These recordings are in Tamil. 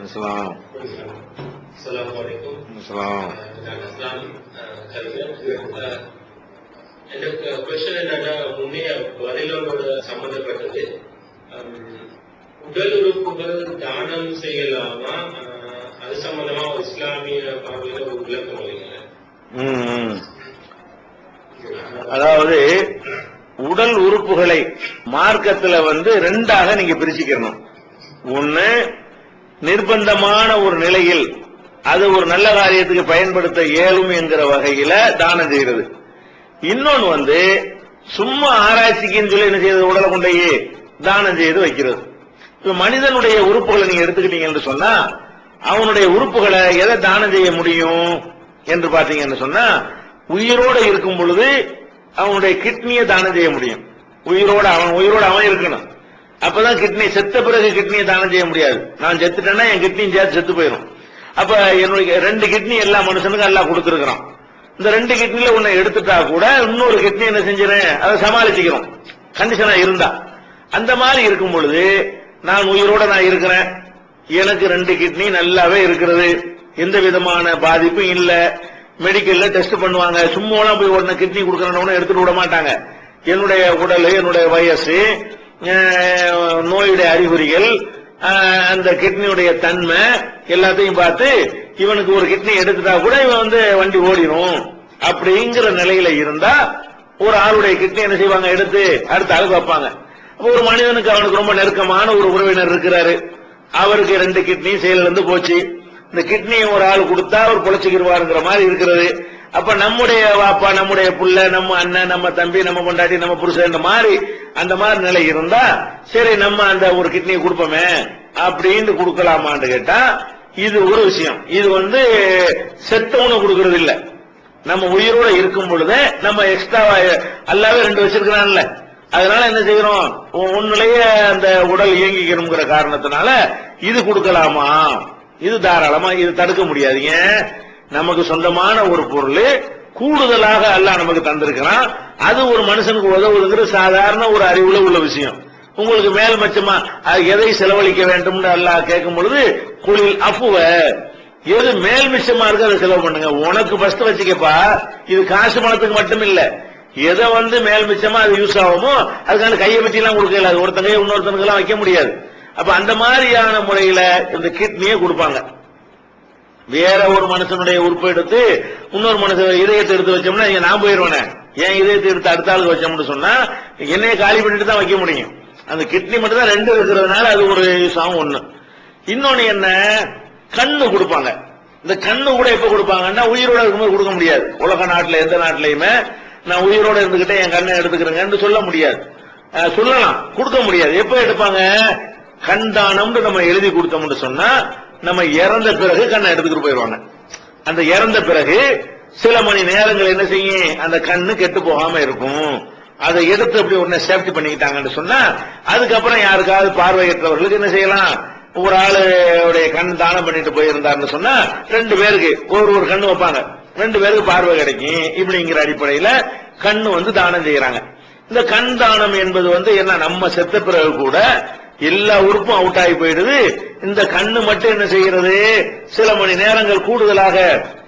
அஸ்ஸலாம். அஸ்ஸலாமு அலைக்கும். அஸ்ஸலாம். நான் அஸ்லாம் கருது. எனக்கு கொஸ்டின் என்னன்னா, முன்னைய பதிலோட சம்பந்தப்பட்டது. உடல் உறுப்புகள் தானம் செய்யலாமா? அது சம்பந்தமா இஸ்லாமிய பார்வையில ஒரு விளக்கம் வைங்க. அதாவது உடல் உறுப்புகளை மார்க்கத்துல ரெண்டாக நீங்க பிரிச்சுக்கணும். ஒண்ணு, நிர்பந்தமான ஒரு நிலையில் அது ஒரு நல்ல காரியத்துக்கு பயன்படுத்த இயலும் என்கிற வகையில தானம் செய்யறது. இன்னொன்னு சும்மா ஆராய்ச்சிக்குன்னு சொல்லி என்ன செய்யறது, உடலை கொண்டையே தானம் செய்து வைக்கிறது. இப்ப மனிதனுடைய உறுப்புகளை நீங்க எடுத்துக்கிட்டீங்கன்னு சொன்னா, அவனுடைய உறுப்புகளை எதை தானம் செய்ய முடியும் என்று பாத்தீங்கன்னு சொன்னா, உயிரோடு இருக்கும் பொழுது அவனுடைய கிட்னியை தானம் செய்ய முடியும். உயிரோடு அவன் இருக்கணும். அப்பதான் கிட்னி, செத்த பிறகு கிட்னியை தானம் செய்ய முடியாது. நான் செத்துட்டேன்னா என் கிட்னியும் சேர்த்து செத்து போயிடும். அப்ப என்னுடைய 2 கிட்னி எல்லா மனுஷனுக்கும் எல்லாம் கொடுத்திருக்கிறான். இந்த 2 கிட்னில ஒண்ணு எடுத்துட்டா கூட இன்னொரு கிட்னி என்ன செஞ்சிடறேன், அதை சமாளிச்சுக்கிறோம் கண்டிஷனா இருந்தா. அந்த மாதிரி இருக்கும் பொழுது நான் உயிரோட இருக்கிறேன், எனக்கு 2 கிட்னி நல்லாவே இருக்கிறது, எந்த விதமான பாதிப்பும் இல்ல. மெடிக்கல்ல டெஸ்ட் பண்ணுவாங்க, சும்மா போய் உடனே கிட்னி கொடுக்கறவன எடுத்துட்டு விட மாட்டாங்க. என்னுடைய உடல், என்னுடைய வயசு, நோயுடைய அறிகுறிகள், அந்த கிட்னியுடைய தன்மை எல்லாத்தையும் பார்த்து இவனுக்கு ஒரு கிட்னி எடுத்துட்டா கூட இவன் வண்டி ஓடிடும் அப்படிங்கிற நிலையில இருந்தா ஒரு ஆளுடைய கிட்னி என்ன செய்வாங்க, எடுத்து அடுத்த ஆளு பார்ப்பாங்க. ஒரு மனிதனுக்கு அவனுக்கு ரொம்ப நெருக்கமான ஒரு உறவினர் இருக்கிறாரு, அவருக்கு 2 கிட்னி செயலிழந்து போச்சு. இந்த கிட்னியை ஒரு ஆள் கொடுத்தா அவர் பொழைச்சிக்கிடுவாருங்கிற மாதிரி இருக்கிறது. அப்ப நம்முடைய வாப்பா, நம்முடைய புள்ள, நம்ம அண்ணன், நம்ம தம்பி, நம்ம பொண்டாட்டி, நம்ம புருஷன், அந்த மாதிரி நிலை இருந்தா சரி நம்ம அந்த ஒரு கிட்னியை கொடுப்போமே அப்படின்னு கொடுக்கலாமான்னு கேட்டா, இது ஒரு விஷயம். இது செத்தவனு கொடுக்கறது இல்ல. நம்ம உயிரோட இருக்கும் பொழுது நம்ம எக்ஸ்ட்ராவா அல்லாவே 2 வச்சிருக்கிறான்ல, அதனால என்ன செய்யறோம், உன்னிலேயே அந்த உடல் இயங்கிக்கணுங்கிற காரணத்தினால இது கொடுக்கலாமா, இது தாராளமா, இது தடுக்க முடியாதீங்க. நமக்கு சொந்தமான ஒரு பொருள் கூடுதலாக அல்லாஹ் நமக்கு தந்திருக்கிறான், அது ஒரு மனுஷனுக்கு உதவுதுங்கிற சாதாரண ஒரு அறிவுல உள்ள விஷயம். உங்களுக்கு மேல் மச்சமா எதை செலவழிக்க வேண்டும் அல்லாஹ் கேட்கும் பொழுது, குளில் அப்புவ, எது மேல் மிச்சமா இருக்கு அதை செலவு பண்ணுங்க. உனக்கு ஃபர்ஸ்ட் வச்சுக்கப்பா, இது காசு பணத்துக்கு மட்டும் இல்ல, எதை மேல் மிச்சமா அது யூஸ் ஆகுமோ அதுக்கான கையை பற்றி எல்லாம் கொடுக்கல, அது ஒருத்தங்க இன்னொருத்தனுக்கு எல்லாம் வைக்க முடியாது. அப்ப அந்த மாதிரியான முறையில இந்த கிட்னியை கொடுப்பாங்க. வேற ஒரு மனுஷனுடைய உறுப்பு எடுத்து இன்னொரு மனுஷன் இதயத்தை எடுத்து வச்சோம்னா நான் போயிருவேனே, ஏன் இதயத்தை எடுத்து அடுத்த ஆளுக்கு வச்சோம்னு சொன்னா என்னைய காலி பண்ணிட்டு தான் வைக்க முடியும். அந்த கிட்னி மட்டும் தான் 2 இருக்கிறதுனால அது ஒரு சாம். ஒண்ணு. இன்னொன்னு என்ன, கண்ணு கொடுப்பாங்க. இந்த கண்ணு கூட எப்ப கொடுப்பாங்கன்னா உயிரோட இருக்கும்போது கொடுக்க முடியாது. உலக நாட்டுல எந்த நாட்டிலையுமே நான் உயிரோட இருந்துகிட்டே என் கண்ணை எடுத்துக்கிறேங்கன்னு சொல்ல முடியாது. சொல்லலாம், கொடுக்க முடியாது. எப்ப எடுப்பாங்க, கண் தானம்னு நம்ம எழுதி கொடுத்தோம்னு சொன்னா நம்ம இறந்த பிறகு கண்ணை எடுத்துக்கிட்டு போயிடுவாங்க. அந்த இறந்த பிறகு சில மணி நேரங்கள் என்ன செய்யும், அந்த கண்ணு கெட்டு போகாம இருக்கும். அதை எடுத்து அப்படி உடனே சேஃப்டி பண்ணிக்கிட்டாங்கன்னு சொன்னா அதுக்கப்புறம் யாருக்காவது பார்வையற்றவர்களுக்கு என்ன செய்யலாம், ஒரு ஆளுடைய கண் தானம் பண்ணிட்டு போயிருந்தாருன்னு சொன்னா 2 பேருக்கு ஒரு கண்ணு வைப்பாங்க, 2 பேருக்கு பார்வை கிடைக்கும். இப்படிங்கிற அடிப்படையில கண்ணு தானம் செய்யறாங்க. இந்த கண் தானம் என்பது என்ன, நம்ம செத்த பிறகு கூட எல்லா உறுப்பும் அவுட் ஆகி போயிடுது, இந்த கண்ணு மட்டும் என்ன செய்கிறது, சில மணி நேரங்கள் கூடுதலாக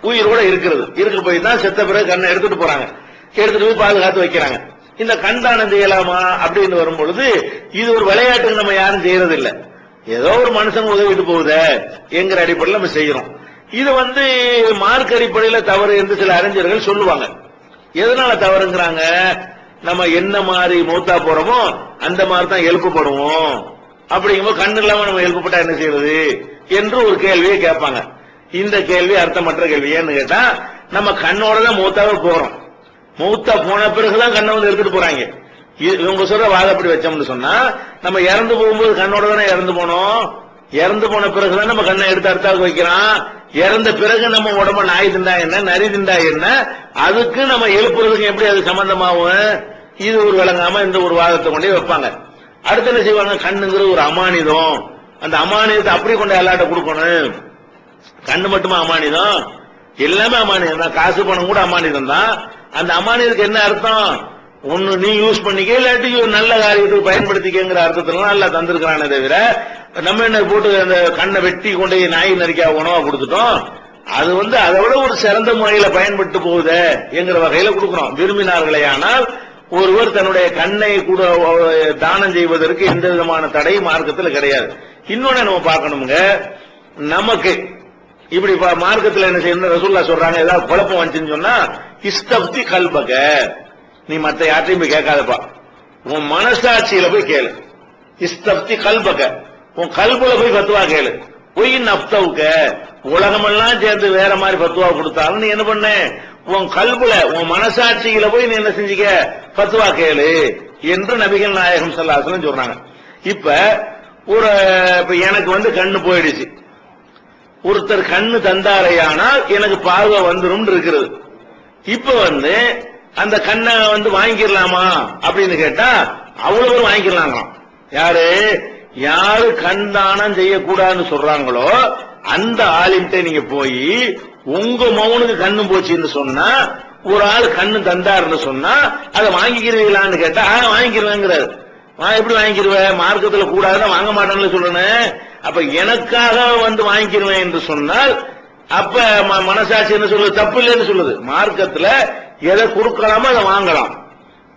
உயிரோட இருக்கிறது. இருக்க போய் தான் செத்த பிறகு கண்ணை எடுத்துட்டு போறாங்க, எடுத்துட்டு போய் பாதுகாத்து வைக்கிறாங்க. இந்த கண் தானம் செய்யலாமா அப்படின்னு வரும் பொழுது இது ஒரு விளையாட்டுக்கு நம்ம யாரும் செய்யறது இல்ல, ஏதோ ஒரு மனுஷன் உதவிட்டு போகுத என்கிற அடிப்படையில் நம்ம செய்யறோம். இது மார்க் அடிப்படையில் தவறு என்று சில அறிஞர்கள் சொல்லுவாங்க. எதனால தவறுங்கிறாங்க, நம்ம என்ன மாதிரி மௌத்தா போறோமோ அந்த மாதிரி தான் எழுப்பப்படுவோம். அப்படிங்கும்போது கண்ணு இல்லாம நம்ம எழுப்பப்பட்டா என்ன செய்யறது என்று ஒரு கேள்வியை கேட்பாங்க. இந்த கேள்வி அர்த்தமற்ற கேள்வி. ஏன்னு கேட்டா, நம்ம கண்ணோட தான் மௌத்தாவே போறோம், மௌத்தா போன பிறகுதான் கண்ணை எடுத்துட்டு போறாங்க. இவங்க சொல்ற வாதப்படி வச்சோம்னு சொன்னா, நம்ம இறந்து போகும்போது கண்ணோட தானே இறந்து போனோம், இறந்து போன பிறகுதான் நம்ம கண்ணை எடுத்து அடுத்தாக்கு வைக்கிறான். இறந்த பிறகு நம்ம உடம்ப நாய் திண்டா என்ன, நரி திண்டா என்ன, அதுக்கு நம்ம எழுப்புறதுக்கு எப்படி அது சம்பந்தமாகும், இது ஒரு விளங்காம இந்த ஒரு வாதத்தை கொண்டே வைப்பாங்க. அடுத்து என்ன செய்வாங்க, கண்ணுங்கிற ஒரு அமானிதம், அந்த அமானிதத்தை அப்படி கொண்டு எல்லாட்ட கொடுக்கணும். கண்ணு மட்டுமா அமானிதம், எல்லாமே அமானிதம் தான், காசு பணம் கூட அமானிதம் தான். அந்த அமானிதத்துக்கு என்ன அர்த்தம், ஒன்னு நீ யூஸ் பண்ணிக்க, இல்லாட்டி நல்ல காரியத்துக்கு பயன்படுத்திக்கங்கிற அர்த்தத்துல எல்லாம் தந்திருக்கிறானே தவிர நம்ம என்ன போட்டு அந்த கண்ணை வெட்டி கொண்டு நாய் நரிக்கா உணவா கொடுத்துட்டோம். அது அதை விட ஒரு சிறந்த முறையில பயன்பட்டு போகுது என்கிற வகையில கொடுக்கிறோம். விரும்பினார்களே ஆனால் ஒருவர் தன்னுடைய கண்ணை கூட தானம் செய்வதற்கு எந்த விதமான தடை மார்க்கத்தில் கிடையாது. இன்னொன்னு நம்ம பார்க்கணுங்க, நமக்கு இப்படி மார்க்கத்தில் என்ன செய்யணும் ரசூலுல்லாஹ் சொல்றாங்க, ஏதாவது குழப்பம் வந்துச்சுன்னு சொன்னா இஸ்தப்தி கல்பக, நீ மத்த யார்ட்டையும் போய் கேட்காதப்பா, உன் மனசாட்சியில போய் கேளு. இஸ்தப்தி கல்பக, உன் கல்புல போய் பத்துவா கேளு. பொய் நப்தவுக்க, உலகமெல்லாம் சேர்ந்து வேற மாதிரி பத்துவா கொடுத்தாலும் நீ என்ன பண்ண, உன் கல்புல உன் மனசாட்சியில போய் நீ என்ன செஞ்சுக்க, பத்துவா கேளு என்று நபிகள் நாயகம் ஸல்லல்லாஹு அலைஹி வஸல்லம் சொல்றாங்க. இப்ப எனக்கு கண்ணு போயிடுச்சு, ஒருத்தர் கண்ணு தந்தாரையானால் எனக்கு பார்வை வந்துரும் இருக்கிறது. இப்ப அந்த கண்ணை வாங்கிடலாமா அப்படின்னு கேட்டா அவ்வளவு பேர் வாங்கிடலாங்களாம். யாரு கண் தானம் செய்யக்கூடாதுன்னு சொல்றாங்களோ அந்த ஆளுகிட்ட நீங்க போய் உங்க மகனுக்கு கண்ணு போச்சுன்னு சொன்னா, ஒரு ஆள் கண்ணு தந்தாருன்னு சொன்னா அதை வாங்கிக்கிறீங்களான்னு கேட்டா வாங்கிக்கிறேங்கிறாரு. எப்படி வாங்கிக்கிருவேன், மார்க்கத்துல கூடாதுன்னு வாங்க மாட்டேன்னு சொல்லணும். அப்ப எனக்காக வாங்கிக்கிருவேன் என்று சொன்னால் அப்ப மனசாட்சி என்ன சொல்லுது, தப்பு இல்லைன்னு சொல்லுது. மார்க்கத்துல எதை கொடுக்கலாமோ அதை வாங்கலாம்,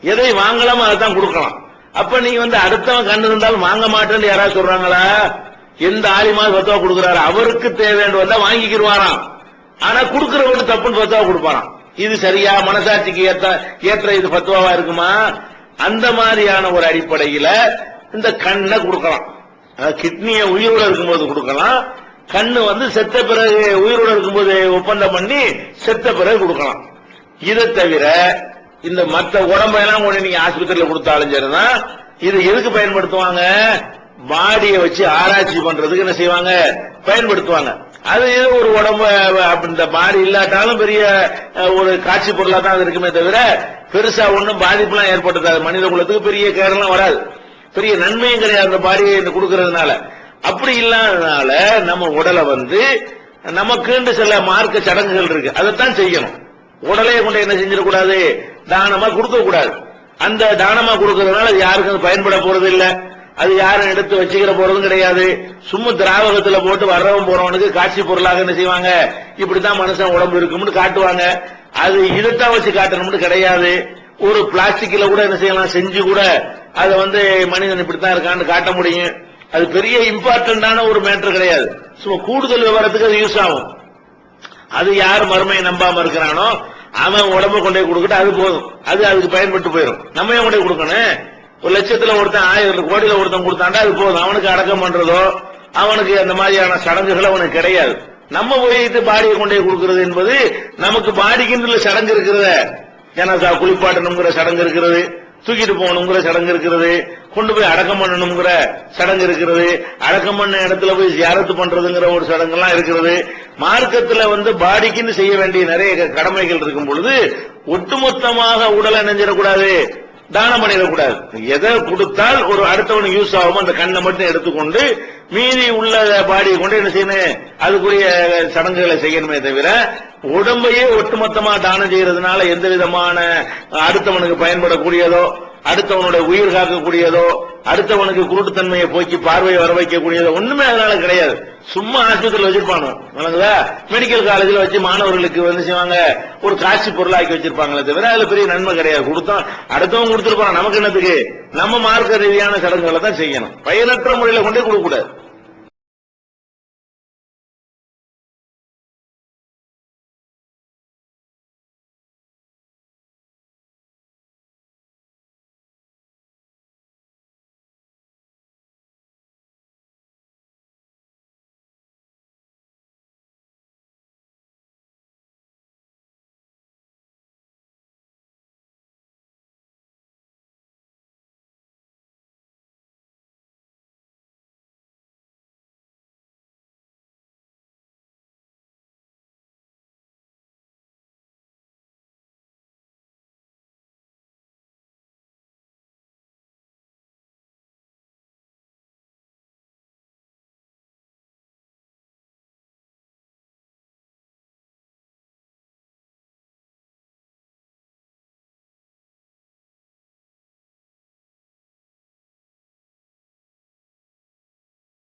எதை வாங்கலாமோ அதை தான் கொடுக்கலாம். அப்ப நீ அடுத்தவன் கண்ணு இருந்தாலும் வாங்க மாட்டேன்னு யாராவது சொல்றாங்களா? எந்த ஆலிமா பத்துவா கொடுக்கிறாரு அவருக்கு தேவையான வந்தா வாங்கிக்கிடுவாராம். ஆனா கொடுக்கிறவங்க தப்புன்னு பத்துவா கொடுப்பாராம். இது சரியா, மனசாட்சிக்கு ஏற்ற இது பத்துவாவா இருக்குமா? அந்த மாதிரியான ஒரு அடிப்படையில இந்த கண்ணை கொடுக்கலாம். கிட்னிய உயிரோட இருக்கும்போது கொடுக்கலாம், கண்ணு செத்த பிறகு உயிரோட இருக்கும்போது ஒப்பந்தம் பண்ணி செத்த பிறகு கொடுக்கலாம். இதை தவிர இந்த மற்ற உடம்பெல்லாம் கொண்டு நீங்க ஆஸ்பத்திரியில கொடுத்தாலும் சரிதான். இது எதுக்கு பயன்படுத்துவாங்க, பாடியை வச்சு ஆராய்ச்சி பண்றதுக்கு என்ன செய்வாங்க, பயன்படுத்துவாங்க. அது ஒரு உடம்பு இந்த பாடி இல்லாட்டாலும் பெரிய ஒரு காட்சி பொருளா தான் அது இருக்குமே தவிர பெருசா ஒன்னும் பாதிப்புலாம் ஏற்பட்டது மனித குலத்துக்கு பெரிய கேரளம் வராது, பெரிய நன்மையும் கிடையாது அந்த பாடியை கொடுக்கறதுனால. அப்படி இல்லாததுனால நம்ம உடலை நமக்குன்னு சில மார்க்க சடங்குகள் இருக்கு, அதைத்தான் செய்யணும். உடலையை கொண்டு என்ன செஞ்சிடக்கூடாது, தானமா கொடுக்க கூடாது. அந்த தானமா கொடுக்கறதுனால அது யாருக்கும் பயன்பட போறது இல்ல, அது யாரும் எடுத்து வச்சுக்கிற போறதும் கிடையாது. சும்மா திராவகத்துல போட்டு வர்றவன் போறவனுக்கு காட்சி பொருளாக என்ன செய்வாங்க, இப்படித்தான் மனுஷன் உடம்பு இருக்கும்னு காட்டுவாங்க. அது இதைத்தான் வச்சு காட்டணும்னு கிடையாது. ஒரு பிளாஸ்டிக்ல கூட என்ன செய்யலாம், செஞ்சு கூட அதை மனிதன் இப்படித்தான் இருக்கான்னு காட்ட முடியும். அது பெரிய இம்பார்ட்டன்டான ஒரு மேட்டர் கிடையாது. சும்மா கூடுதல் விவரத்துக்கு அது யூஸ் ஆகும். அது யார் மறுமையை நம்பாம இருக்கிறானோ அவன் உடம்பு கொண்டே கொடுக்கட்டு, அது போதும், அது அதுக்கு பயன்பட்டு போயிடும். நம்ம கொண்டே கொடுக்கணும். 1,00,000 ஒருத்தன் 1000 கோடியில ஒருத்தன் கொடுத்தாண்டா அது போதும். அவனுக்கு அடக்கம் பண்றதோ அவனுக்கு அந்த மாதிரியான சடங்குகள் அவனுக்கு கிடையாது. நம்ம போயிட்டு பாடியை கொண்டே கொடுக்கிறது என்பது நமக்கு பாடிக்கின்ற சடங்கு இருக்கிறத, ஜனதா குளிப்பாட்டணுங்கிற சடங்கு இருக்கிறது, தூக்கிட்டு போகணுங்கிற சடங்கு இருக்கிறது, கொண்டு போய் அடக்கம் பண்ணணுங்கிற சடங்கு இருக்கிறது, அடக்கம் பண்ண இடத்துல போய் ஜியாரத்து பண்றதுங்கிற ஒரு சடங்கு எல்லாம் இருக்கிறது. மார்க்கத்துல பாடிக்குன்னு செய்ய வேண்டிய நிறைய கடமைகள் இருக்கும் பொழுது ஒட்டுமொத்தமாக உடலை நெஞ்சிடக்கூடாது, தானம் பண்ணிடக்கூடாது. எதை கொடுத்தால் ஒரு அடுத்தவனுக்கு யூஸ் ஆகும் அந்த கண்ணை மட்டும் எடுத்துக்கொண்டு மீதி உள்ள பாடியை கொண்டு என்ன செய்யணும், அதுக்குரிய சடங்குகளை செய்யணுமே தவிர உடம்பையே ஒட்டுமொத்தமா தானம் செய்யறதுனால எந்த விதமான அடுத்தவனுக்கு பயன்படக்கூடியதோ, அடுத்தவனுடைய உயிர் காக்கக்கூடியதோ, அடுத்தவனுக்கு குருட்டுத்தன்மையை போக்கி பார்வையை வர வைக்கக்கூடியதோ ஒண்ணுமே அதனால கிடையாது. சும்மா ஆஸ்பத்திரியில் வச்சிருப்பாங்க, மெடிக்கல் காலேஜில் வச்சு மாணவர்களுக்கு செய்வாங்க, ஒரு காட்சி பொருளாக்கி வச்சிருப்பாங்களே தவிர அதுல பெரிய நன்மை கிடையாது. கொடுத்தோம் அடுத்தவங்க கொடுத்திருப்பாங்க, நமக்கு என்னத்துக்கு, நம்ம மார்க்க ரீதியான சடங்குகளை தான் செய்யணும். பயனற்ற முறையில கொண்டே கொடுக்க கூடாது.